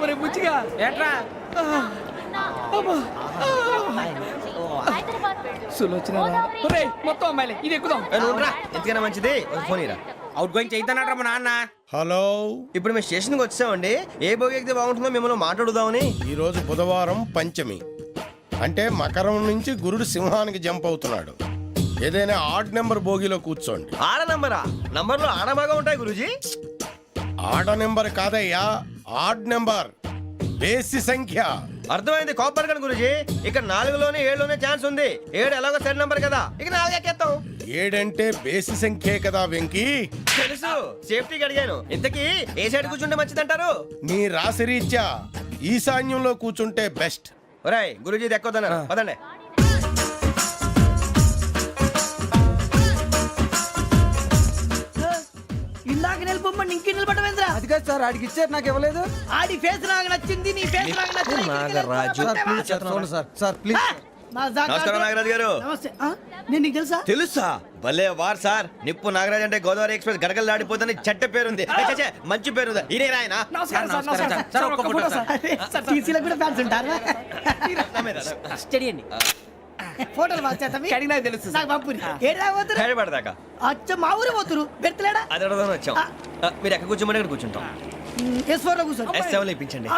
ఒరే బుచ్చిగా ఏట్రా సులోచన మొత్తం అమ్మాయిలే ఇది ఎక్కుదాం. ఎందుకైనా మంచిది ఫోన్ ఇరా. అవుట్ గోయింగ్ చేద్దానట్రా మా నాన్న. హలో, ఇప్పుడు మేము స్టేషన్కి వచ్చామండి. ఏ బోగి ఎక్కితే బాగుంటుందో మిమ్మల్ని మాట్లాడుదామని. ఈరోజు బుధవారం పంచమి, అంటే మకరం నుంచి గురుడు సింహానికి జంప్ అవుతున్నాడు. ఏదైనా ఆడ్ నెంబర్ బోగిలో కూర్చోండి. ఆడ నంబరా? నంబర్లో ఆడ బాగా ఉంటాయి గురూజీ. ఆడ నెంబర్ కాదయ్యా, ఆడ్ నెంబర్, బేసి సంఖ్య. అర్థమైంది కాపర్ కానీ గురూజీ. ఇక్కడ 4లోనే 7లోనే ఛాన్స్ ఉంది. 7 ఎలాగో సెడ్ నంబర్ కదా, ఇక 4 ఎక్కేస్తాం. 7 అంటే బేసి సంఖ్యే కదా వెంకీ. తెలుసు, సేఫ్టీకి అడిగాను. ఇంతకీ ఏ సైడ్ కూర్చుంటే మంచిదంటారు? నీ రాశి రీత్యా ఈశాన్యంలో కూర్చుంటే బెస్ట్. ఒరాయ్ గురూజీ దెక్కొద్దన్నారు, పదండి. ఇందాక నిలబొమ్మని ఇంకే నిలబడమేంద్రా? అది కాదు సార్, ఆడికి ఇచ్చారు, నాకు ఇవ్వలేదు. ఆడి ఫేస్ నాకు నచ్చింది, నీ ఫేస్ నాకు నచ్చింది. నాగరాజు. Sir please. నమస్కారం నాగరాజు గారు. నమస్తే. నేను నీకు తెలుసా? తెలుసా? భలే వార్ సార్. నిప్పు నాగరాజ్ అంటే గోదావరి ఎక్స్ప్రెస్ గడగలు దాడిపోతుంది చెట్ట పేరుంది. మంచి పేరుంది. ఇదే ఆయన. నమస్కారం సార్. నమస్కారం సార్. ఒక్క ఫోటో సార్. సార్ టీసీలో కూడా ఫ్యాన్స్ ఉంటారా? స్టడీ అండి. ఫోటోలు వచ్చేస్తా కడిగినా తెలుసు. నాకు పంపుని ఏడా పోతురు? హైదరాబాద్ అచ్చ మా ఊరు పోతురు. బెర్తలేడా? అది అడగదామని వచ్చాం. మీరు ఎక్కడ కూర్చోమని అక్కడ కూర్చుంటాం. S4 లో కూర్చో. S7 లో ఇప్పించండి.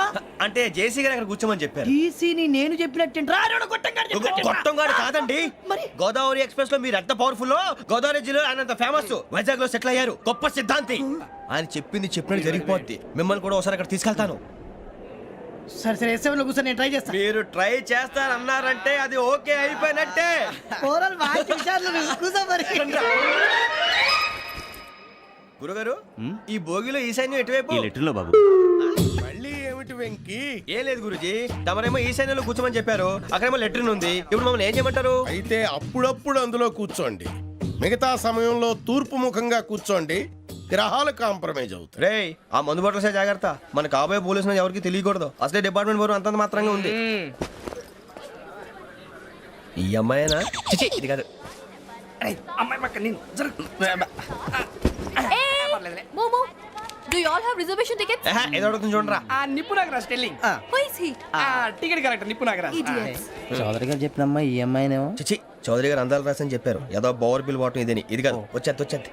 అంటే జేసీ గారు అక్కడ కూర్చోమని చెప్పారు. టీసీని నేను చెప్పినట్టు గొట్టం గారు కాదండి. మరి గోదావరి ఎక్స్ప్రెస్ లో మీరు ఎంత పవర్ఫుల్. గోదావరి జిల్లా ఆయన ఫేమస్. వైజాగ్ లో సెటిల్ అయ్యారు. గొప్ప సిద్ధాంతి. ఆయన చెప్పింది చెప్పినట్టు జరిగిపోద్ది. మిమ్మల్ని కూడా ఒకసారి అక్కడ తీసుకెళ్తాను. సరే సరే S7 లో కూర్చొని నేను ట్రై చేస్తాను. మీరు ట్రై చేస్తారన్నారంటే అది ఓకే అయిపోయినట్టే. ఓరల్ బాగా చూశారు. కూర్చో మరి. గురుగారు, ఈ భోగిలో ఈశాన్యం ఎటువైపు? లెటర్లో బాబు. మళ్ళీ ఏమిటి వెంకీ? ఏం లేదు గురుజీ, తమరేమో ఈశాన్యంలో కూర్చోమని చెప్పారు. అక్కడేమో లెటర్ ఉంది. ఇప్పుడు మమ్మల్ని ఏం చేయమంటారు? అయితే అప్పుడప్పుడు అందులో కూర్చోండి. మిగతా సమయంలో తూర్పు ముఖంగా కూర్చోండి. గ్రహాలు కాంప్రమైజ్ అవుతాయి. రే, ఆ మందు బాటలసే జాగ్రత్త. మన కాబోయే పోలీసులు ఎవరికి తెలియకూడదు. అసలే డిపార్ట్మెంట్ బోరు అంతంత మాత్రంగా ఉంది. ఈ అమ్మాయినా? చిచి, ఇది కాదు. అమ్మాయి పక్క నేను Momo, do you all have reservation tickets? ఏదో అడుగుతుంది చూడరా. ఆ నిప్పు Nagaraj telling. Who is he? Ticket correct నిప్పు నాగరాజ్. Idiots. చౌదరి గారు చెప్పినమ్మా ఈ అమ్మాయినేమో. చిచి, చౌదరి గారు అందాలు రాసని చెప్పారు. ఏదో బోర్ బిల్ బాటం ఇదని. ఇది కాదు, వచ్చేది.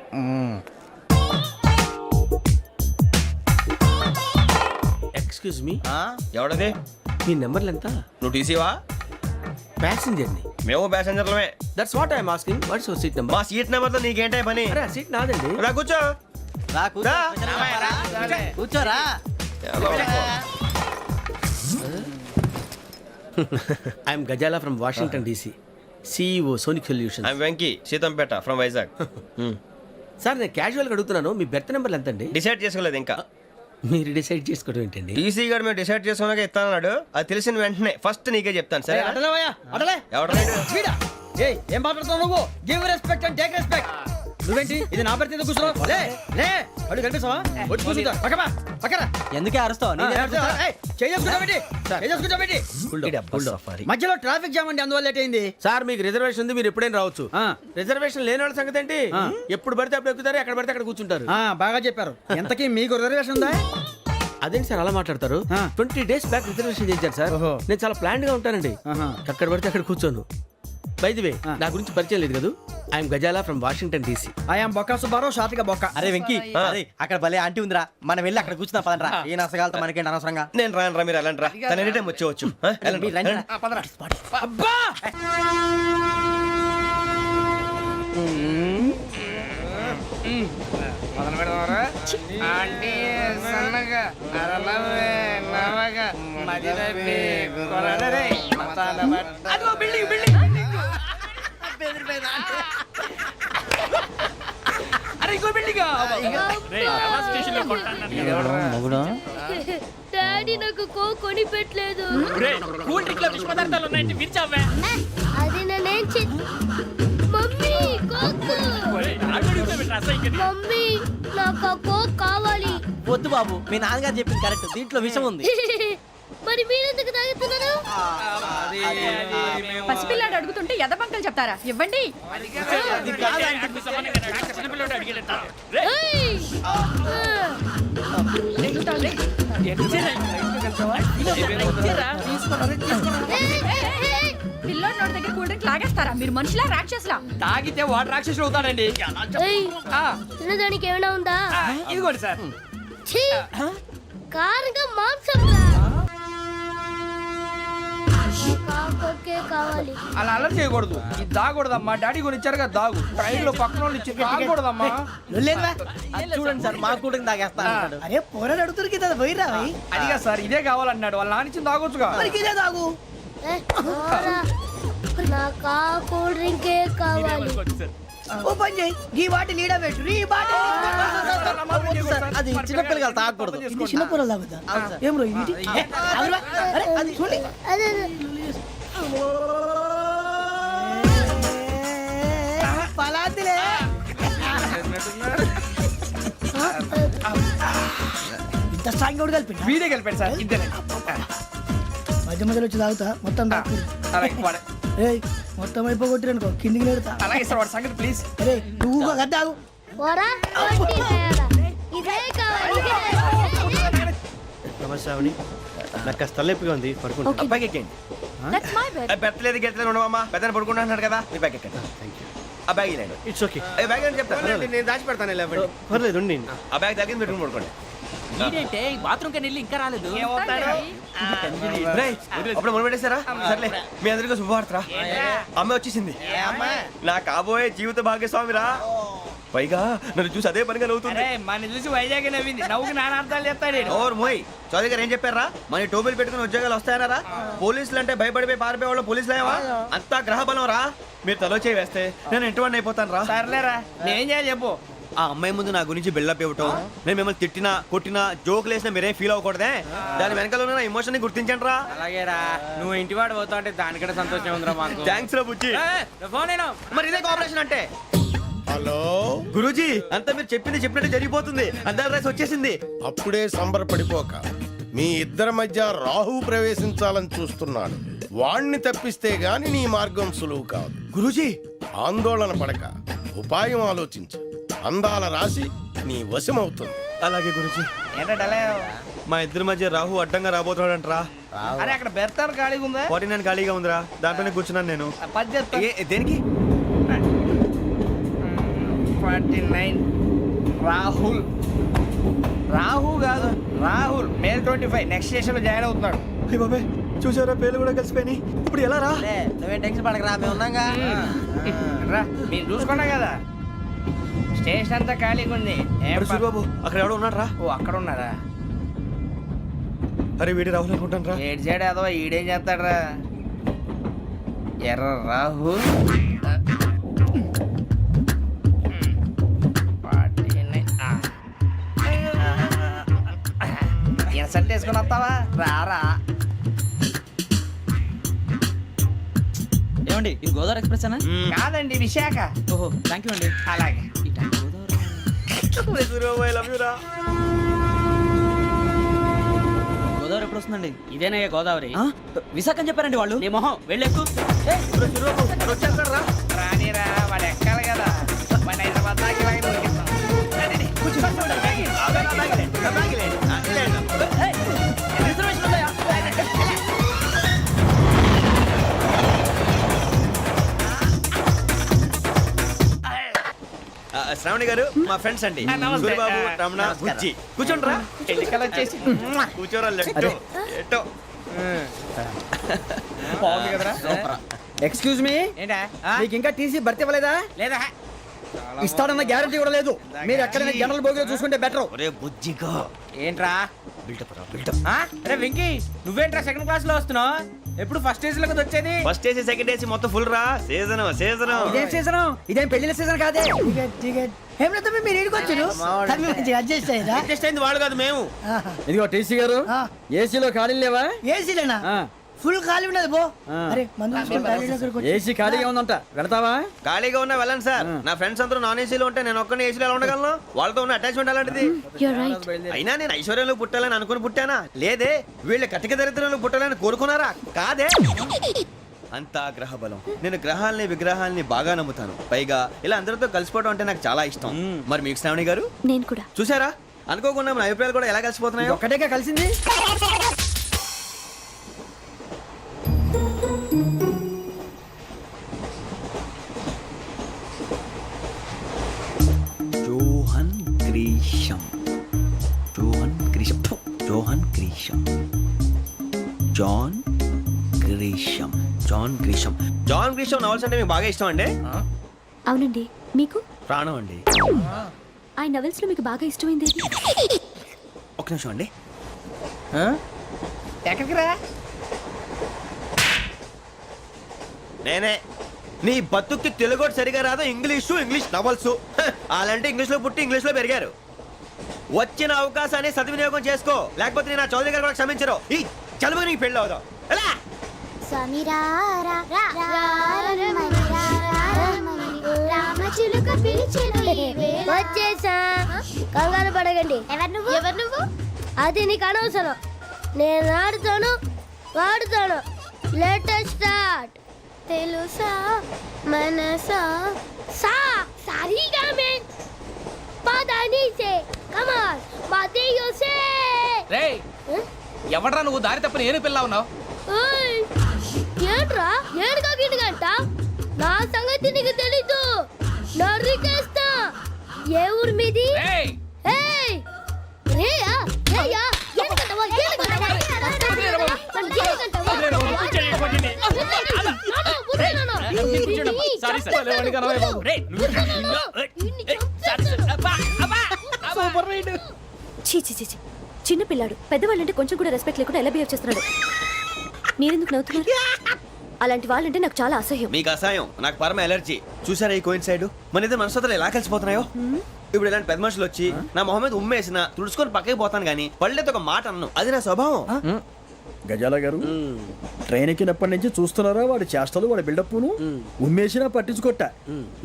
Excuse me, ఎవడది? మీ నెంబర్లు ఎంత? నువ్వు టీసీవా? ప్యాసింజర్ ని. మేము ప్యాసెంజర్లమే. That's what I'm asking. What's your seat number? మా సీట్ నెంబర్ తో నీకేంటే పని? అరే సీట్ నాదండి. రా కూర్చో. కూర్చోరా. I'm Ghazala from Washington DC, CEO Sonic Solution. I'm Venky, Seethampeta from Vizag. Sir నేను క్యాజువల్గా అడుగుతున్నాను, మీ బెర్త్ నెంబర్లు ఎంత అండి? డిసైడ్ చేసుకోలేదు ఇంకా. మీరు డిసైడ్ చేసుకోవడం ఏంటండి? టీసీ గారు మేము డిసైడ్ చేసుకున్నాక ఇస్తానన్నాడు. అది తెలిసిన వెంటనే ఫస్ట్ నీకే చెప్తాను. సరే ఏం మాట్లాడుతున్నావు నువ్వు? Give respect and take respect. నువ్వేంటి ఇది నా పరిస్థితి కూర్చున్నావు? అడుగు కనిపిస్తావా? వచ్చి కూర్చుంటా. పక్కరా. ఎందుకే అరుస్తావు? మధ్యలో ట్రాఫిక్ జామ్ అండి, అందువల్ల లేట్ అయింది. సార్ మీకు రిజర్వేషన్ ఉంది, మీరు ఎప్పుడైనా రావచ్చు. రిజర్వేషన్ లేని వాళ్ళ సంగతి ఏంటి? ఎప్పుడు పడితే అప్పుడు ఎక్కుతారు, ఎక్కడ పడితే అక్కడ కూర్చుంటారు. బాగా చెప్పారు. ఎంతకీ మీకు రిజర్వేషన్ ఉందా? అదేంటి సార్ అలా మాట్లాడతారు? 20 days బ్యాక్ రిజర్వేషన్ చేశారు సార్. నేను చాలా ప్లాన్డ్ గా ఉంటానండి. అక్కడ పడితే అక్కడ కూర్చోను. బై ది వే, నా గురించి పరిచయం లేదు కదా. I'm Ghazala from Washington DC. I'm Bokka Subbarao, షాతిక బొక్క. అరే వెంకీ, అక్కడ భలే ఆంటీ ఉందిరా, మనం వెళ్ళి అక్కడ కూర్చున్నా పదనరా. ఏ నసగాలతో మనకేంటి అనవసరంగా. నేను రాను రా, మీరు వెళ్ళండి రా. తన ఎనీ టైం వచ్చేవచ్చు. అబ్బా డాడీ నాకు కొని పెట్టలేదు. అది నేనేం మమ్మీ మమ్మీ నాకు కోక్ కావాలి. వద్దు బాబు, మీ నాన్నగారు చెప్పింది కరెక్ట్, దీంట్లో విషయం ఉంది. మరి మీరెందుకు తాగుతున్నారు? పసిపిల్లాడు అడుగుతుంటే ఎదబంకలు చెప్తారా? ఇవ్వండి. పిల్లోడి నోటి దగ్గర కూల్ డ్రింక్ లాగేస్తారా మీరు మనుషులా రాక్షసులా? తాగితే వాడు రాక్షసుడు అవుతాడండి. తినడానికి ఏమైనా ఉందా? ఇదిగోండి సార్. ఛీ! కారంగా మాంసం రా. కాకొక్కే కావాలి. అలా అలర్ చేయకూడదు. ఇది దాగకూడదమ్మా. డాడీ కొని ఇచ్చారు కదా దాగు. ట్రైన్ లో పక్కన వాళ్ళు ఇచ్చి తాగకూడదమ్మా. చూడండి సార్ మా కూడా తాగేస్తా అరే పోరాడు అడుగుతారు కదా పోయిరా. అదిగా సార్ ఇదే కావాలన్నాడు. వాళ్ళ నానిచ్చింది తాగొచ్చుగా. ఇదే తాగు. ఏ, పోరా. నాకు ఆ కూల్ డ్రింకే కావాలి. ఓ పని చేయి. ఈ బాటి లీడ పెట్టు. ఈ బాటి అది చిన్నపిల్లలు తాగకూడదు. చిన్నపురం తాగుతా. ఏం రో ఇది? అరే అది చూడండి. అదే పలాతిలే. ఇంత స్ట్రాంగ్ కూడా కలిపి వీడే కలిపాడు సార్. ఇద్దరే మధ్య మధ్యలో వచ్చి తాగుతా మొత్తం మొత్తం అయిపోగొట్టిరనుకో కిందికి నేడుతా. అలాగే సార్ వాడి సంగతి ప్లీజ్. అరే నువ్వు గద్దాగు. పోరా. వడ్డీ తయారా. ఇదే కావాలి. నమస్తే ఆవిడ. నాకు కాస్త తలెప్పిగా ఉంది పడుకుంటా. అబ్బాయికి ఎక్కండి. That's my bed. పెట్టలేదు గెట్టలేదు ఉండమమ్మా. పెద్దని పడుకుంటున్నాడు కదా మీ బ్యాగ్ ఎక్కండి. ఆ బ్యాగ్ ఇలాండి. It's okay. బ్యాగ్ అని చెప్తాను నేను దాచి పెడతాను. పర్లేదు ఉండి. ఆ బ్యాగ్ తగ్గింది పెట్టుకుని పడుకోండి. ఏంటంటే బాత్రూమ్ కని వెళ్ళి ఇంకా రాలేదు. రేయ్, అప్పుడు మొదలు పెట్టేశారా? సర్లే మీ అందరికీ శుభవార్తరా. అమ్మ వచ్చేసింది. నా కాబోయే జీవిత భాగ్యస్వామిరా. పైగా నన్ను చూసి అదే పనిగా నవ్వుతుంది. మన చూసి వైజాగ్ నవ్వింది. నవ్వుకి నాన్న అర్థాలు చెప్తాడు. ఓర్ మోయ్ చౌదరి గారు ఏం చెప్పారా? మన టోబీలు పెట్టుకుని ఉద్యోగాలు వస్తాయనరా? పోలీసులు అంటే భయపడిపోయి పారిపోయే వాళ్ళు పోలీసులేవా? అంతా గ్రహ బలం రా. మీరు తలో చేయి వేస్తే నేను ఇంటివాడిని అయిపోతాను రా. సర్లేరా నేనేం చేయాలి చెప్పు. ఆ అమ్మాయి ముందు నా గురించి బిల్డప్ ఇవ్వటం, నేను మిమ్మల్ని తిట్టినా కొట్టినా జోకులు వేసినా మీరేం ఫీల్ అవ్వకూడదే. దాని వెనకాల ఉన్న ఎమోషన్ ని గుర్తించండి రా. అలాగేరా నువ్వు ఇంటివాడు పోతా అంటే దానికంటే సంతోషం ఉందిరా మాకు. థ్యాంక్స్ రా బుజ్జి. ఫోన్ అయినా మరి ఇదే కోఆపరేషన్ అంటే. హలో గురూజీ అంతా మీరు చెప్పింది చెప్పినట్టు జరిగిపోతుంది. అందరి రైస్ వచ్చేసింది. అప్పుడే సంబరపడిపోక మీ ఇద్దరి మధ్య రాహు ప్రవేశించాలని చూస్తున్నాడు. వాణ్ణి తప్పిస్తే గాని నీ మార్గం సులువు కాదు. గురూజీ ఆందోళన పడక ఉపాయం ఆలోచించు. అందాల రాశి నీ వశమవుతుంది. అలాగే గురూజీ. ఏంటంటే మా ఇద్దరి మధ్య రాహు అడ్డంగా రాబోతున్నాడంటరా. అరే అక్కడ బెర్తాను ఖాళీగా ఉందా? 49 ఖాళీగా ఉందిరా. దాంట్లోనే కూర్చున్నాను నేను. దేనికి? 49 రాహుల్. రాహు కాదు రాహుల్. మే 25 నెక్స్ట్ స్టేషన్ లో జాయిన్ అవుతున్నాడు. అయ్య బాబాయ్ చూసారా పేర్లు కూడా కలిసిపోయినాయి. ఇప్పుడు ఎలా రా? నువ్వేం టెన్షన్ పడకరా మేము ఉన్నాగా. రా మీరు చూసుకున్నా కదా స్టేషన్ అంతా ఖాళీగా ఉంది. అరే సూరిబాబు అక్కడ ఎవడో ఉన్నాడు రా. ఓ అక్కడ ఉన్నారా? అరే వీడి రాహుల్ అనుకుంటాను రా. ఏడు చేయడం అదో ఈడేం చేస్తాడరా? ఎర్ర రాహు ఇన్సల్ట్ వేసుకుని వస్తావా? రారా. ఏమండి ఇది గోదావరి ఎక్స్ప్రెస్ అనా? కాదండి విశాఖ. ఓహో థ్యాంక్ యూ అండి. అలాగే సూరిబాబు ఐ లవ్ యు రా. గోదావరి ఎప్పుడు వస్తుందండి? ఇదేనయ్య గోదావరి. విశాఖ అని చెప్పారండి వాళ్ళు. నీ మొహం వెళ్ళెక్కు. వచ్చేస్తాడు రా. రానిరా వాడు ఎక్కాలి కదా. వాడు హైదరాబాద్ దాకా ఇలాగే దొరికిస్తాం. శ్రావణి గారు మా ఫ్రెండ్స్ అండి. నమస్తే. సూరిబాబు రమణ బుజ్జి. కూర్చోండి రా. ఎన్నికలు వచ్చేసి కూర్చోరా. లెట్టో ఎట్టో. బాగుంది కదరా. ఎక్స్క్యూజ్ మీ, ఏంటా? మీకు ఇంకా టీసీ భర్తీ ఇవ్వలేదా? లేదా ఇస్తాడన్న గ్యారంటీ కూడా లేదు. మీరు ఎక్కడైనా జనరల్ బోగిలో చూసుకుంటే బెటర్. ఒరే బుజ్జిగా ఏంట్రా? బిల్డప్ రా బిల్డప్. అరే వెంకీ నువ్వేంట్రా సెకండ్ క్లాస్ లో వస్తున్నావు? ఎప్పుడు ఫస్ట్ ఏజ్ లో వచ్చేది? ఫస్ట్ ఏసీ సెకండ్ ఏసీ మొత్తం ఫుల్ రా. Season season. ఇదేం సీజన్? ఇదేం పెళ్లిన సీజన్ కాదే. అడ్జస్ట్ అయ్యారా? అడ్జస్ట్ అయింది వాళ్ళు కాదు మేము. ఇదిగో టీసీ గారు ఏసీలో ఖాళీలు లేవా? ఏసీలేనా? ఫుల్ ఖాళీ ఉన్నది పో. అరే మందు ఏసీ ఖాళీగా ఉందంట, వెళతావా? ఖాళీగా ఉన్నా వెళ్ళండి సార్. నా ఫ్రెండ్స్ అందరూ నాన్ ఏసీలో ఉంటే నేను ఒక్కనే ఏసీలో ఎలా ఉండగలను? వాళ్ళతో ఉన్న అటాచ్మెంట్ అలాంటిది. అయినా నేను ఐశ్వర్యంలో పుట్టాలని అనుకుని పుట్టానా? లేదే. వీళ్ళ కటిక దరిద్రంలో పుట్టాలని కోరుకున్నారా? కాదే. అంతా గ్రహ బలం. నేను గ్రహాలని విగ్రహాలని బాగా నమ్ముతాను. పైగా ఇలా అందరితో కలిసిపోవడం అంటే నాకు చాలా ఇష్టం. మరి మీకు శ్రావణి గారు నేను కూడా చూసారా అనుకోకుండా మన అభిప్రాయాలు కూడా ఎలా కలిసిపోతున్నాయో. ఒక్కటేగా కలిసింది. Johan Grisham, Johan Grisham, Johan Grisham, John Grisham, John Grisham. John Grisham novels అంటే మీకు బాగా ఇష్టం అండి? అవునండి, మీకు? ప్రాణం అండి. ఆ నవెల్స్ లో మీకు బాగా ఇష్టమైంది ఏది? ఒక నిమిషం అండి. ఎక్కడికి రా? నేనే. నీ బతుక్కి తెలుగు ఒకటి సరిగా రాదు, ఇంగ్లీష్ నవల్స్. అలాంటి ఇంగ్లీష్లో పుట్టి ఇంగ్లీష్లో పెరిగారు. వచ్చిన అవకాశాన్ని సద్వినియోగం చేసుకో, లేకపోతే నేను ఆ చౌదరి గారు కూడా క్షమించరు. ఈ చదువు నీకు పెళ్ళి అవుదాం. ఎలా? స్వామి వచ్చేసా, కంగారు పడగండి. ఎవరు నువ్వు? అది నీకు అనవసరం. నేను ఆడుతాను, వాడుతాను. Latest start. తెలుసా మనసా సా సారీగా మే పదాని సే కమాల్ బాతియో సే. రేయ్, ఎవడ్రా నువ్వు? దారి తప్పని ఏను పిల్ల ఉన్నావు? ఓయ్ ఏంట్రా ఏడుగా గిడుగంట? నా సంగతి నీకు తెలీదు. నరికేస్తా. ఏ ఊరు మీది? రేయ్, ఏయ్ రేయా రేయా ఏడుగంటవా ఏడుగంటవా చిన్న పిల్లాడు. పెద్దవాళ్ళంటే కొంచెం కూడా రెస్పెక్ట్ లేకుండా ఎలా బిహేవ్ చేస్తున్నాడు. మీరెందుకు నవ్వుతున్నారు? అలాంటి వాళ్ళంటే నాకు చాలా అసహ్యం. మీకు అసహాయం, నాకు పరమ ఎలర్జీ. చూసారా ఈ కోయిన్ సైడ్? మన ఇద్దరు మనస్తత్వాలు ఎలా కలిసిపోతున్నాయో. ఇప్పుడు ఇలాంటి పెద్ద మనుషులు వచ్చి నా మొహం మీద ఉమ్మేసిన తుడుచుకొని పక్కకి పోతాను కానీ పళ్ళేతో ఒక మాట అన్ను. అది నా స్వభావం. గజాల గారు ట్రైన్ ఎక్కినప్పటి నుంచి చూస్తున్నారా వాడి చేష్టలు, వాడి బిల్డప్ను? ఉమ్మేసినా పట్టించుకోట.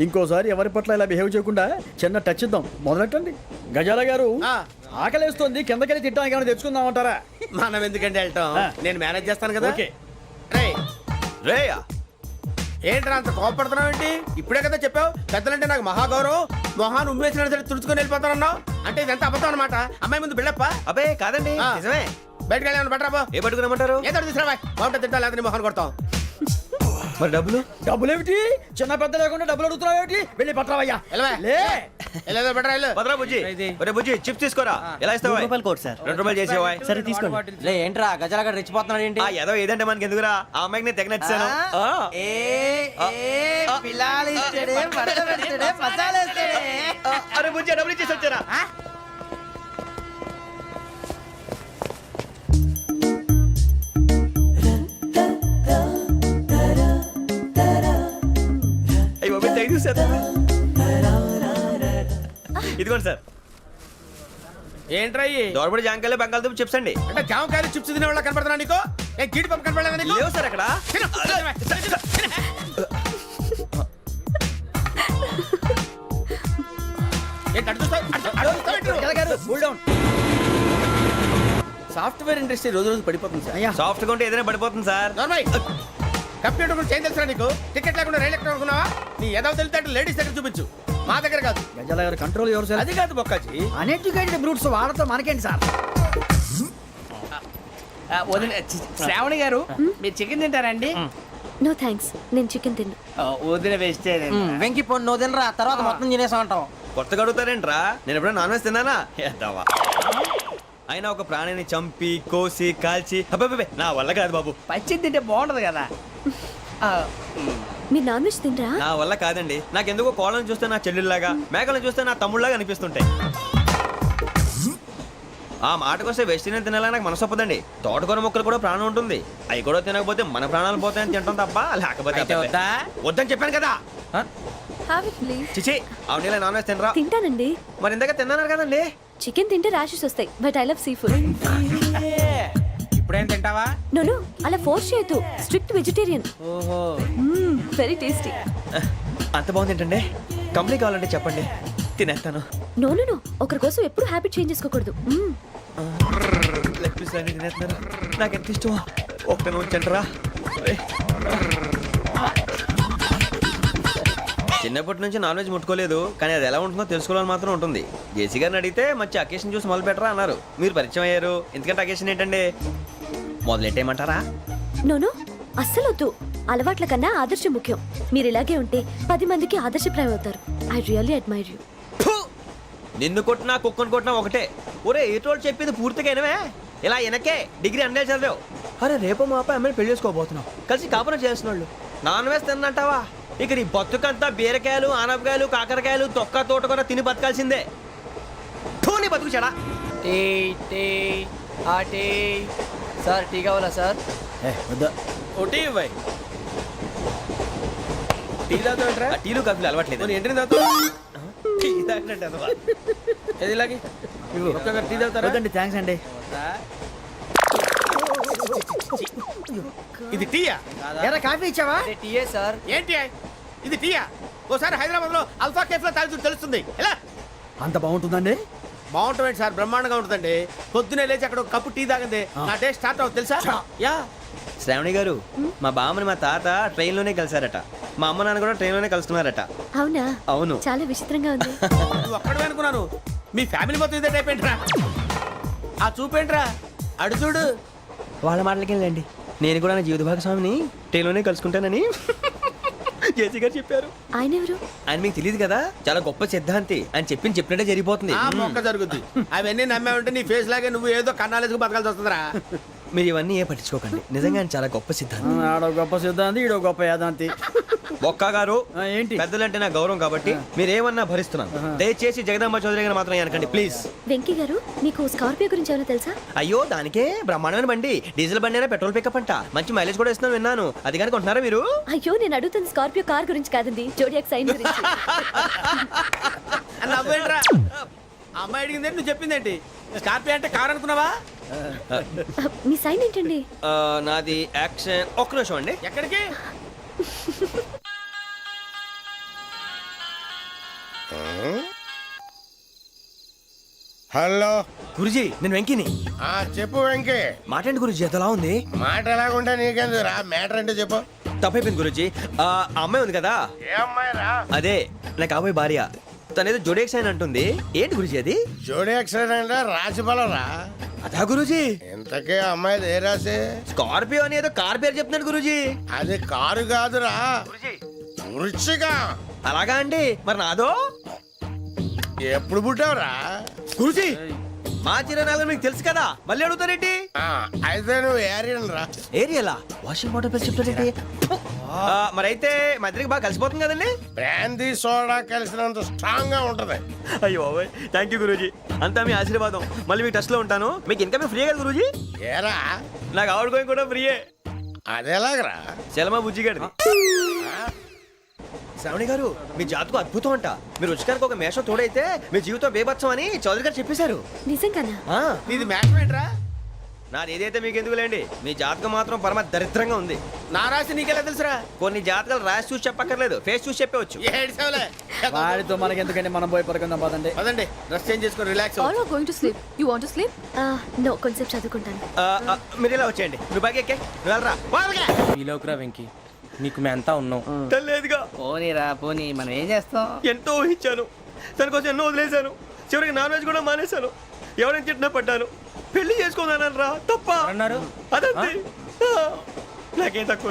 ఇంకోసారి ఎవరి పట్ల ఇలా బిహేవ్ చేయకుండా చిన్న టచ్ ఇద్దాం. మొదలెట్టండి. గజాల గారు ఆకలేస్తోంది, కిందకెళ్ళి తిట్టడానికి ఏమైనా తెచ్చుకుందామంటారా? మనం ఎందుకంటే వెళ్తాం, నేను మేనేజ్ చేస్తాను కదా. ఓకే. రేయా, ఏంట్రా అంత కోపడుతున్నావు ఏంటి? ఇప్పుడే కదా చెప్పావు పెద్దలంటే నాకు మహాగౌరవం, మొహాన్ని ఉమ్మేసిన సరే తుడుచుకొని వెళ్ళిపోతానన్నావు. అంటే ఇదంతా అబద్ధం అనమాట. అమ్మాయి ముందు బిళ్ళప్ప. అబ్బే కాదండి, ఆ. నిజమే. బయటకు వెళ్ళాను బట్రాబో. ఏ పట్టుకురమ్మంటారు? ఏదో తీసుకురా బాగుంటుంది తింటా, లేదా మొహాన్ని కొడతాం. మరి డబ్బులు? డబ్బులేమిటి? చిన్న పెద్ద లేకుండా డబ్బులు అడుగుతున్నావు ఏమిటి? వెళ్ళి పట్టరావయ్యా. వెళ్ళవా? లే వెళ్ళేదో బట్రా వెళ్ళు. భద్రా బుజ్జి, ఒరే బుజ్జి చిప్స్ తీసుకోరా. ఎలా ఇస్తావా? ₹2 చేసేవా? సరే తీసుకోండి. లే ఏంట్రా గజాల గారు రెచ్చిపోతున్నాడు ఏంటి? ఆ ఏదో ఏదంటే మనకి ఎందుకురా, ఆ అమ్మాయికి నేను తెగ నచ్చాను. అరే బుజ్జి డబ్బులు ఇచ్చేసి వచ్చారా? అయ్యో తెగ చూసేస్తా. ఇదిగోండి సార్. ఏంట్రా ఇయ్యి? దోరబడి జాంకాయలు బంగాళదుంప చిప్స్ అండి. అంటే జామకాయలు చిప్స్ తినే వాళ్ళ కనపడుతున్నా నీకు? ఏ గీడి పంపు కనపడలేదా నీకు? లేవు సార్ అక్కడ. తిను, తిను, తిను. ఏంటి అటు చూస్తావు? అటు చూస్తావు ఏంటి నువ్వు? గజాల గారు కూల్ డౌన్. సాఫ్ట్వేర్ ఇండస్ట్రీ రోజు రోజు పడిపోతుంది సార్. అయ్యా సాఫ్ట్ గా ఉంటే ఏదైనా పడిపోతుంది సార్. నార్మల్ కంప్యూటర్ గురించి ఏం తెలుసా నీకు? టికెట్ లేకుండా రైలు ఎక్కడ అనుకున్నావా? నీ ఏదో తెలితే లేడీస్ దగ్గర చూపించు, మా దగ్గర కాదు. గజాల గారు కంట్రోల్ ఎవరు సార్? అది కాదు బొక్కాజీ. అన్ఎడ్యుకేటెడ్ బ్రూట్స్ వాడతాం మనకేంటి సార్? శ్రావణి గారు, మీరు చికెన్ తింటారండి? నో థ్యాంక్స్, నేను చికెన్ తిన్ను. వదిన వేస్తే వెంకి పొన్ను నువ్వు తినరా, తర్వాత మొత్తం తినేసా ఉంటాం. కొత్తగా అడుగుతారేంట్రా? నేను ఎప్పుడైనా నాన్ వెజ్ తిన్నానా? ఎద్దావా. అయినా ఒక ప్రాణిని చంపి కోసి కాల్చి అబ్బబ్బే నా వల్ల కాదు బాబు. పచ్చి తింటే బాగుంటది కదా. మీరు నాన్ వెజ్ తినరా? నా వల్ల కాదండి. నాకెందుకో కోళ్ళని చూస్తే నా చెల్లెళ్ళలాగా, మేకలను చూస్తే నా తమ్ముళ్ళలాగా అనిపిస్తుంటాయి. ఆ మాటకొస్తే వెస్టిరియన్ తినాలని నాకు మనసు ఒప్పదండి. తోటకూర మొక్కలు కూడా ప్రాణం ఉంటుంది. అవి కూడా తినకపోతే మన ప్రాణాలు పోతాయని తింటాం తప్ప లేకపోతే వద్దా? వద్దని చెప్పాను కదా. Have it please. చిచి అవునీ నాన్ వెజ్ తినరా? తింటానండి. మరి ఇందాక తిన్నాను కదండి. చికెన్ తింటే ర్యాషెస్ వస్తాయి, but I love sea food. ఇప్పుడేం తింటావా? నో అలా ఫోర్స్ చేయొద్దు. Strict vegetarian. ఓహో, వెరీ టేస్టీ. అంత బాగుంది ఏంటండి? కంపెనీ కావాలంటే చెప్పండి, తినేస్తాను. నో ఒకరి కోసం ఎప్పుడు హ్యాబిట్ చేంజ్ చేసుకోకూడదు. లెగ్ పీస్ అన్ని తినేస్తున్నారు. నాకు ఎంత ఇష్టం. ఒకటే ఉంచండిరా. చిన్నప్పటి నుంచి నాన్ వెజ్ ముట్టుకోలేదు, కానీ అది ఎలా ఉంటుందో తెలుసుకోవాలని మాత్రం ఉంటుంది. జేసీ గారిని అడిగితే మంచి అకేషన్ చూసి మొదలు పెట్టరా అన్నారు. మీరు పరిచయం అయ్యారు, ఎందుకంటే అకేషన్ ఏంటండి మొదలెట్టేయమంటారా? నోను అస్సలు వద్దు. అలవాట్ల కన్నా ఆదర్శం ముఖ్యం. మీరు ఇలాగే ఉంటే 10 మందికి ఆదర్శప్రాయం అవుతారు. I really admire you. ఫు! నిన్ను కొట్టినా కుక్కను కొట్టినా ఒకటే. ఒరే ఏటోళ్ళు చెప్పింది పూర్తిగా వినవే. ఇలా వెనకే డిగ్రీ అన్నే చదివావు. అరే రేపు మా అబ్బాయి అమ్మాయిని పెళ్లి చేసుకోబోతున్నావు, కలిసి కాపురం చేస్తున్నాళ్ళు. Non veg తిన్నంటావా? ఇక నీ బతుకంతా బీరకాయలు, ఆనపకాయలు, కాకరకాయలు, తొక్క తోట కూడా తిని బతకాల్సిందే. నీ బతుకు చెడా. టీ టీ ఆ టీ సార్, టీ కావాలా సార్? వద్దా. O T ఇవ్వాయి. టీ తాగుతాంట్రా? ఆ టీలు కాఫీలు అలవాట్లేదు. ఎంట్రీ తాగుతా టీ తాగినట్టు అదవా. ఏది ఇలాగే ఒక్కొక్కరు టీ తాగుతారా? వద్దండి, థ్యాంక్స్ అండి. ఇది టీయా? ఎరా కాఫీ ఇచ్చావా? టీయే సార్. ఏంటి ఇది టీయా? ఓసారి హైదరాబాద్ లో అల్ఫా కేఫ్ లో తాగుతూ తెలుస్తుంది. ఎలా అంత బాగుంటుందండి? బాగుంటుంది సార్, బ్రహ్మాండంగా ఉంటుందండి. పొద్దునే లేచి అక్కడ ఒక కప్పు టీ తాగింది నా డే స్టార్ట్ అవుతుంది తెలుసా? యా. శ్రావణి గారు, మా బామ్మని మా తాత ట్రైన్లోనే కలిశారట. మా అమ్మ నాన్న కూడా ట్రైన్లోనే కలుస్తున్నారట. అవునా? అవును. చాలా విచిత్రంగా ఉంది. నువ్వు ఒక్కడే అనుకున్నాను, మీ ఫ్యామిలీ మొత్తం ఇదే టైప్ ఏంట్రా? ఆ చూపేంట్రా, అడు చూడు. వాళ్ళ మాటలకి వెళ్ళండి. నేను కూడా నా జీవిత భాగస్వామిని ట్రైన్లోనే కలుసుకుంటానని జేసీ గారు చెప్పారు. ఆయన ఎవరు? ఆయన మీకు తెలియదు కదా, చాలా గొప్ప సిద్ధాంతి. అని చెప్పినట్టే జరిగిపోతుంది. ఆ మొక్క జరుగుద్ది. అవన్నీ నమ్మే ఉంటే నీ ఫేస్ లాగే నువ్వు ఏదో కన్నాలేసుకు బతకాల్సి వస్తుందిరా. మీరు ఇవన్నీ ఏ పట్టించుకోకండి. నిజంగా ఆయన చాలా గొప్ప సిద్ధాంతి. ఆడో గొప్ప సిద్ధాంతి, ఈడో గొప్ప యాదాంతి. ఒక్క గారు, ఏంటి? పెద్దలంటే నా గౌరవం కాబట్టి మీరేమన్నా భరిస్తున్నాను. దయచేసి జగదాంబ చౌదరి గారు మాత్రం అనకండి ప్లీజ్. వెంకీ గారు, మీకు స్కార్పియో గురించి ఏమైనా తెలుసా? అయ్యో దానికే బ్రహ్మాండమైన బండి. డీజిల్ బండి అయినా పెట్రోల్ పికప్ అంట. మంచి మైలేజ్ కూడా ఇస్తున్నాను విన్నాను. అది కానీ కొంటున్నారా మీరు? అయ్యో, నేను అడుగుతుంది స్కార్పియో కార్ గురించి కాదండి, జోడియాక్ సైన్ గురించి. నవ్వేంట్రా? అమ్మాయి అడిగింది నువ్వు చెప్పిందేంటి? స్కార్పియో అంటే కార్ అనుకున్నావా? మీ సైన్ ఏంటండి? నాది యాక్షన్. ఒక్క నిమిషం అండి. ఎక్కడికి? హలో గురుజీ, నేను వెంకిని. చెప్పు వెంకీ. మాటండి గురుజీ, ఎంతలా ఉంది? మాట ఎలాగుంటా నీకెందుకు రా, మ్యాటర్ అంటే చెప్పు. తప్పైపోయింది గురుజీ. ఆ అమ్మాయి ఉంది కదా, ఏ అమ్మాయి రా? అదే నా కాబోయే భార్య. తనేదో జోడేక్స్ అని అంటుంది. ఏంటి గురుజీ అది? జోడి యాక్సిడెంట్ రాసి బలరా. అదా గురుజీ? ఇంతకే అమ్మాయి ఏ రాసి? స్కార్పియో అని ఏదో కార్ పేరు చెప్తున్నాడు గురుజీ. అది కారు కాదురా, వృచ్చిక. అలాగా అండి, మరి నాదో? ఎప్పుడు పుట్టావురా? గురుజీ, మా చిరనాలు మీకు తెలుసు కదా, మళ్ళీ అడుగుతారేంటి? అయితే నువ్వు ఏరియన్ రా. ఏరియలా? వాషింగ్ వాటర్ పేరు చెప్తారేంటి? మరైతే మా ఇద్దరికి బాగా కలిసిపోతుంది కదండి. బ్రాందీ సోడా కలిసినంత స్ట్రాంగ్ గా ఉంటది. అయ్యో థ్యాంక్ యూ గురూజీ, అంతా మీ ఆశీర్వాదం. మళ్ళీ మీకు టచ్ లో ఉంటాను. మీకు ఇన్కమ్ ఫ్రీ కదా గురూజీ? ఏరా, నాకు ఆవిడ గోయింగ్ కూడా ఫ్రీయే. అదేలాగరా? చలమా బుజ్జి గారిది. శ్రావణి గారు, మీ జాతకు అద్భుతం అంట. మీరు రుచికారికి ఒక మేషం తోడైతే మీ జీవితం బేబత్సం అని చౌదరి గారు చెప్పేశారు. నిజంగానా? నీది మ్యాచ్ ఏంట్రా? నాది ఏదైతే మీకు ఎందుకులేండి, మీ జాతకం మాత్రం పరమ దరిద్రంగా ఉంది. నా రాసి నీకెలా తెలుసురా? కొన్ని జాతకాలు రాసి చూసి చెప్పక్కర్లేదు, ఫేస్ చూసి చెప్పవచ్చు. ఏడ్చావులే. వాడితో మనకి ఎందుకండి, మనం పోయి పడుకుందాం పదండి. పదండి, డ్రెస్ చేంజ్ చేసుకొని relax. All are going to sleep. You want to sleep? No, కొంచెం చదువుకుంటాను. మీరు ఇలా వచ్చేయండి. నువ్వు బాగా ఎక్కే, నువ్వు వెళ్ళరా. ఈలోకురా వెంకీ, నీకు మేమంతా ఉన్నాం. తెలియదుగా. పోనీరా పోనీ, మనం ఏం చేస్తాం? ఎంతో ఊహించాను, దానికోసం ఎన్నో వదిలేశాను. చివరికి నాన్ వెజ్ కూడా మానేశాను. ఎవరైనా తిట్టినా పడ్డాను. పెళ్లి చేసుకోదానని రా, తప్ప అన్నారు. అదంతే. నాకేం తక్కువ,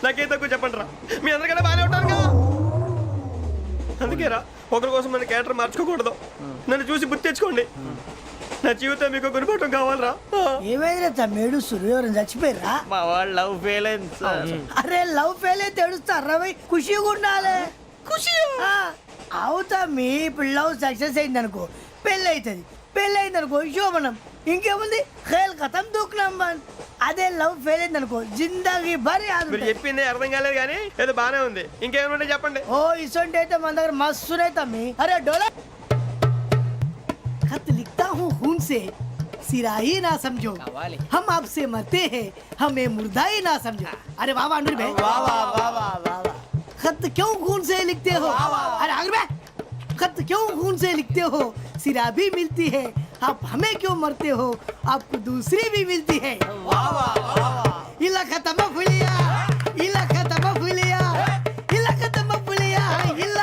నాకేం తక్కువ చెప్పండి రా. మీ అందరికన్నా బాగానే ఉంటారుగా. అందుకే రా, ఒకరి కోసం మన క్యారెక్టర్ మార్చుకోకూడదు. నన్ను చూసి గుర్తు తెచ్చుకోండి. నా జీవితం మీకు గురిపటం కావాలరా. ఏమైనా తమ్మేడు సూర్యవరం చచ్చిపోయిరా? మా వాళ్ళు లవ్ ఫెయిల్ అయింది. అరే లవ్ ఫెయిల్ అయితే ఏడుస్తారా? ఖుషిగా ఉండాలి. ఖుషి అవుతా. మీ ఇప్పుడు లవ్ సక్సెస్ అయింది అనుకో, పెళ్ళి అవుతుంది. పెళ్ళి అయింది అనుకో శోభనం. ఇంకేముంది, ఖేల్ కథం దూకునాం బంద్. అదే లవ్ ఫెయిల్ అయింది అనుకో, జిందగీ భారీ. మీరు చెప్పింది అర్థం కాలేదు కానీ ఏదో బానే ఉంది. ఇంకేమైనా చెప్పండి. ఓ ఇసొంటి అయితే మన దగ్గర మస్తునే తమ్మి. అరే డోలా खत लिखता हूँ खून से, सिरा ही ना समझो, हम आपसे मरते हैं, हमें मुर्दा ही ना समझो. अरे वाह वाह अनुर भाई, वाह वाह वाह वाह वाह. खत क्यों खून से लिखते हो? अरे अनुर भाई, खत क्यों खून से लिखते हो? सिरा भी मिलती है, आप हमें क्यों मरते हो? आपको दूसरी भी मिलती है. वाह वाह वाह. इला खत्म फुलिया, इला खत्म फुलिया, इला खत्म फुलिया, इला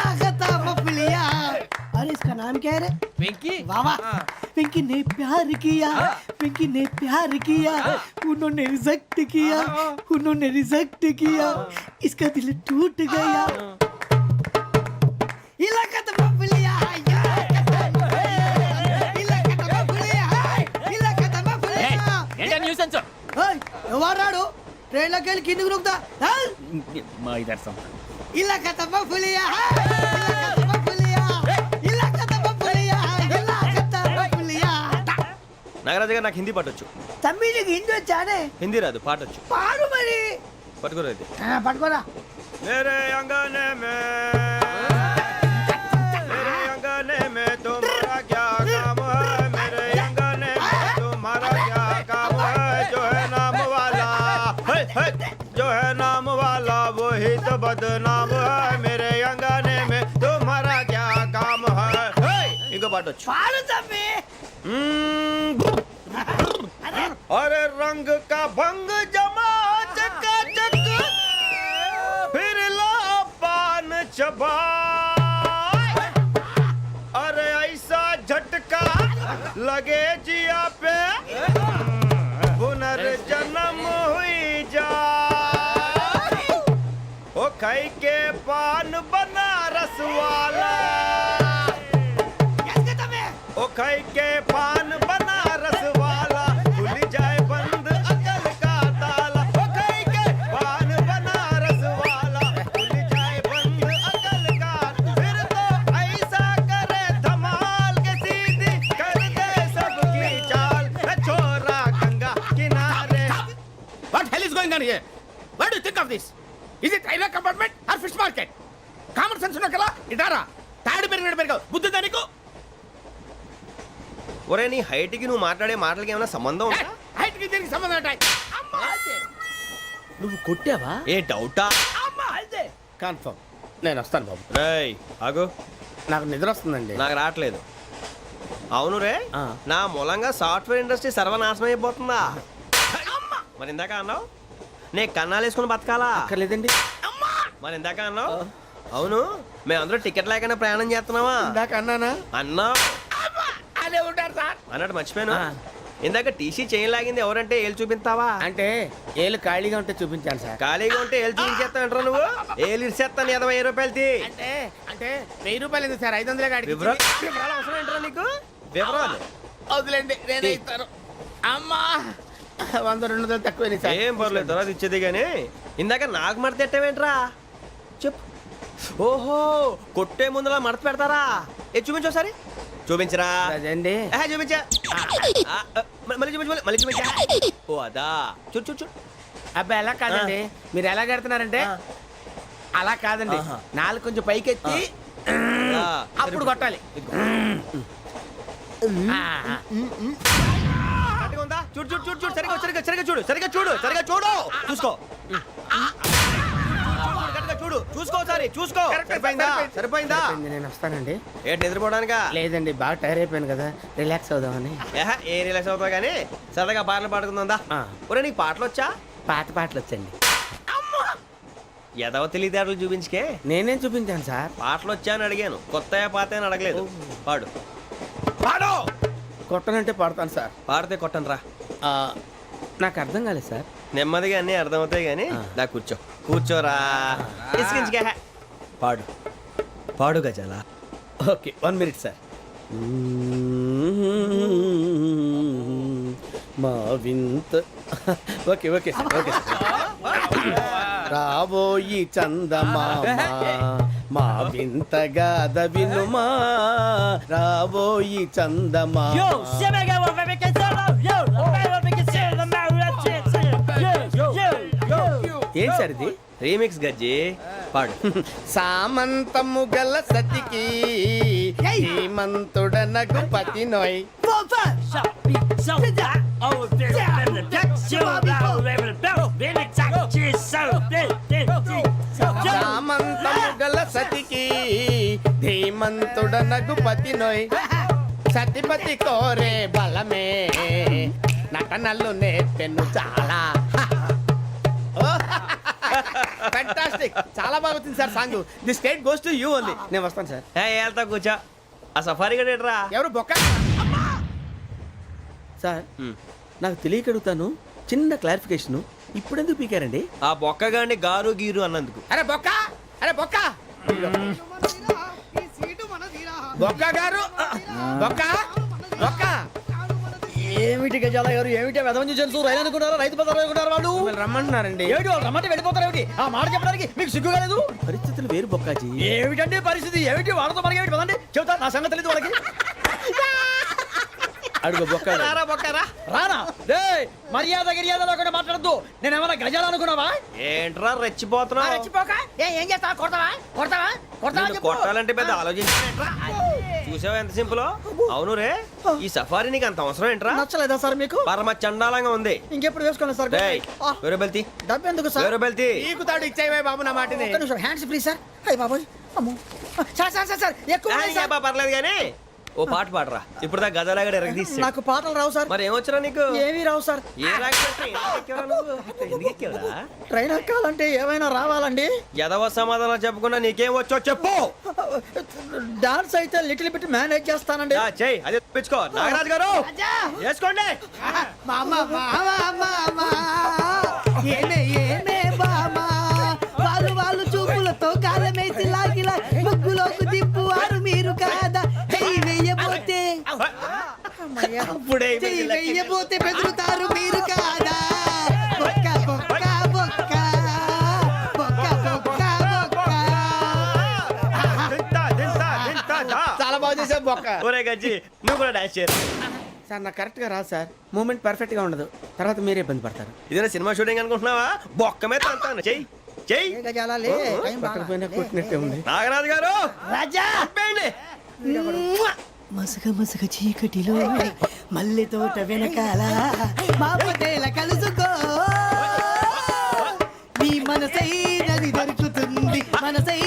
कह रहे వెంకీ वाह वाह पिंकी ने प्यार किया पिंकी ने प्यार किया उन्होंने रिजेक्ट किया उन्होंने रिजेक्ट किया इसका दिल टूट गया इलाका तो बबलिया इलाका तो बबलिया इलाका तो बबलिया ఏంటా న్యూసెన్స్ ఎవరాడు ట్రైన్ లోకి వెళ్ళి కిందికి నొక్కుతా మా ఇదర్శం ఇలాకా तो बबलिया इलाका तो बबलिया इलाका तो बबलिया इलाका तो बबलिया నాగరాజు గారు నాకు హిందీ పాటొచ్చు. తమ్మి నీకు హిందీ వచ్చానే హిందీ రాదు పాటొచ్చు. పాడు మరి పట్టుకోరైతే పట్టుకోరా मेरे अंगने में तुम्हारा क्या काम है मेरे अंगने में तुम्हारा क्या काम है जो है नाम वाला जो है नाम वाला वही तो बदनाम है मेरे अंगने में तुम्हारा क्या काम है इनको पाटो పాడు తమ్మి अरे रंग का भंग जमा चकाचक फिर ला पान चबा अरे ऐसा झटका लगे जिया पे पुनर्जन्म हुई जा ओ खाई के पान बनारस वाला ओ खाई के पान बनारस वाला खुल जाए बंद अकल का ताला ओ खाई के पान बनारस वाला खुल जाए बंद अकल का फिर तो ऐसा करे धमाल के सीधी कर दे सबकी चाल छोरा गंगा किनारे What hell is going on here? What do you think of this? Is it railway compartment or fish market? Common sense ఉన్న కదా ఇటారా తాడు పెరిగావు బుద్ధి దానికి ఒరే నీ హైట్ కి నువ్వు మాట్లాడే మాటలకి ఏమైనా సంబంధం ఉందా హైట్ కి దీనికి సంబంధం ఉంటాయి నువ్వు కొట్టావా? ఏ డౌటా కన్ఫర్మ్ నేను వస్తాను బాబు రేయ్ ఆగు నాకు నిద్ర వస్తుందండి నాకు రావట్లేదు అవును రే ఆ. నా మూలంగా సాఫ్ట్వేర్ ఇండస్ట్రీ సర్వనాశనం అయిపోతుందా మరి ఇందాక అన్నావు నే కన్నాలు వేసుకుని బతకాలా అక్కర్లేదండి. మరి ఇందాక అన్నావు అవును మేమందరూ టికెట్ లేకుండా ప్రయాణం చేస్తున్నావా ఇందాక అన్నానా అన్నావు అదే ఉంటారు సార్ అన్నట్టు మర్చిపోయాను ఆ. ఇందాక టీసీ చేయి లాగింది ఎవరంటే ఏళ్ళు చూపిస్తావా అంటే ఏళ్ళు ఖాళీగా ఉంటే చూపించాను సార్ ఖాళీగా ఉంటే ఏళ్ళు చూపించేస్తావు నువ్వు ఏళ్ళు ఇచ్చేస్తాను 20 రూపాయలు తీ అంటే అంటే 1000 రూపాయలు ఎందుకు సార్ 500 కాడికి వివరాలు అవసరం ఏంటరా నీకు వివరాలు వదిలేండి నేనే ఇస్తాను అమ్మా 100-200 తక్కువ సార్ ఏం పర్లేదు తర్వాత ఇచ్చేది కానీ ఇందాక నాకు మడత ఎట్టవేంట్రా చెప్పు ఓహో కొట్టే ముందులా మడత పెడతారా ఏ చూపించు ఒకసారి చూపించరా అదండి చూపించా మళ్ళీ చూపించు మళ్ళీ చూపించా ఓ అదా చూడు చూడు చూడు అబ్బాయి ఎలా కాదండి మీరు ఎలా కడుతున్నారంటే అలా కాదండి ఆహా. నాలుగు కొంచెం పైకెత్తి ఆ, అప్పుడు కొట్టాలి ఇదిగో. ఆ, ఆ. కరెక్ట్గా ఉందా? చూడు చూడు చూడు చూడు సరిగా సరిగా సరిగా చూడు సరిగా చూడు సరిగా చూడు చూసుకో కరెక్ట్గా చూడు చూసుకో ఒకసారి చూసుకో సరిపోయిందా సరిపోయిందా సరిపోయింది, నేను వస్తానండి ఏంటి నిద్రపోవడానికా లేదండి బాగా టైర్ అయిపోయాను కదా రిలాక్స్ అవుదామని ఏ రిలాక్స్ అవుతావు కానీ సరదాగా పాటలు పాడుకుందా ఆ. ఒరే నీకు పాటలు వచ్చా పాత పాటలు వచ్చండి ఎదవ తెలివితేటలు చూపించుకే నేనేం చూపించాను సార్ పాటలు వచ్చా అని అడిగాను కొత్త పాత అని అడగలేదు పాడు పాడు కొట్టనంటే పాడతాను సార్ పాడితే కొట్టను రా ఆ, నాకు అర్థం కాలేదు సార్ నెమ్మదిగా అన్నీ అర్థమవుతాయి కానీ దా కూర్చో కూర్చోరా ఇసుకించుకే పాడు పాడు గజాల ఓకే 1 మినిట్ సార్ మా వింత okay okay sir okay sir రాబోయి చందమామ మా వింతగా వినుమా రాబోయి చందమామ ఏంటి సార్ ఇది రీమిక్స్ గజ్జి పాడు సామంతము గల సతికి హేమంతుడనగు పతి నోయ్ సామంతము గల సతికి ధీమంతుడనగు పతి నోయ్ సతిపతి కోరే బలమే నటనలు నేర్పెను చాలా ఫ్యాంటాస్టిక్ చాలా బాగా వచ్చింది sir song the state goes to you only నేను వస్తాను సార్ వెళ్తా కూర్చో ఆ సఫారీ గడేట్రా ఎవరు బొక్క సార్ నాకు తెలియక అడుగుతాను, చిన్న క్లారిఫికేషన్. ఇప్పుడెందుకు పీకారండి? ఆ బొక్కగాండి గారు గీరు అన్నందుకు. అరే బొక్క, అరే బొక్క, బొక్క గారు, బొక్క బొక్క. ఏమిటి గజాల గారు, ఏమిటి వెదవని తెలుసు? రైలు అనుకున్నారా, రైతు బజార్ అనుకున్నారా వాళ్ళు? రమ్మంటున్నారండి. ఏమిటి వాళ్ళు రమ్మంటే వెళ్ళిపోతారు? ఏమిటి ఆ మాట చెప్పడానికి మీకు సిగ్గు కాలేదు? పరిస్థితులు వేరు బొక్కాజీ. ఏమిటండి పరిస్థితి? ఏమిటి వాళ్ళతో మనకి ఏమిటి? పదండి చెబుతా, నా సంగతి తెలియదు వాళ్ళకి. అడుగు బొక్క. రారా బొక్కరా. రానా రే, మర్యాద గిర్యాద లేకుండా మాట్లాడద్దు. నేను ఏమైనా గజాలు అనుకున్నావా? ఏంట్రా రెచ్చిపోతున్నావు? రెచ్చిపోక ఏం చేస్తావా? కొడతావా కొడతావా కొడతావా నిన్ను చెప్పు. కొట్టాలంటే పెద్ద ఆలోచించానేంట్రా? చూసావా ఎంత సింపుల్? అవును రే, ఈ సఫారీ నీకు అంత అవసరం ఏంట్రా? నచ్చలేదా సార్ మీకు? పరమ చండాలంగా ఉంది. ఇంకెప్పుడు వేసుకోండి సార్. డేయ్, వేరే బెల్తి, డబ్బు ఎందుకు సార్? వేరే బెల్తి. నీకు తాడు ఇచ్చాయి బాబు నా మాటని. ఒక్క నిమిషం, హ్యాండ్స్ ప్లీజ్ సార్. అయ్యి బాబోయ్, అమ్మో. సార్ సార్ సార్ సార్ ఎక్కువ ఉన్నాయి సార్. పర్లేదు కానీ ఓ పాట పాడరా. ఇప్పుడు దా గదలాగడ ఎరగదీసి. నాకు పాటలు రావు సార్. మరి ఏమొచ్చరా నీకు? ఏమీ రావు సార్. ఏ రాకపోతే ఎందుకు ఎక్కావురా? ట్రైన్ ఎక్కాలంటే ఏమైనా రావాలండి. ఎదవ సమాధానం చెప్పకుండా నీకేం వచ్చో చెప్పు. డాన్స్ అయితే లిటిల్ బిట్ మేనేజ్ చేస్తానండి. చెయ్యి, అదే తెప్పించుకో. నాగరాజు గారు వేసుకోండి. మామా మామా మామా ఏమే ఏమే బామా, వాళ్ళు చూపులతో కాలమేసి లాగిలా ముగ్గులోకి దిప్పువారు మీరు కాదా? చెయ్యి వెయ్యబోతే అప్పుడే చెయ్యి వెయ్యబోతే బెదురుతారు మీరు కాదా? బొక్క బొక్క బొక్క బొక్క బొక్క బొక్క. చాలా బాగా చేసావు బొక్క. ఒరే గజ్జి, నువ్వు కూడా డాన్స్ చేయరు. సార్ నాకు కరెక్ట్ గా రాదు సార్. మూమెంట్ పర్ఫెక్ట్ గా ఉండదు, తర్వాత మీరే ఇబ్బంది పడతారు. ఇదేనా సినిమా షూటింగ్ అనుకుంటున్నావా? బొక్క మీద అంతాను. చెయ్యి చెయ్యి. గజాలాలే టైం పక్కన పోయినా కొట్టినట్టే ఉంది. నాగరాజు గారు రాజా చెప్పండి. మసగ మసగ చీకటిలో మల్లె తోట వెనకాల మా పటేల కలుసుకో, నీ మనసైనది దొరుకుతుంది, మనసై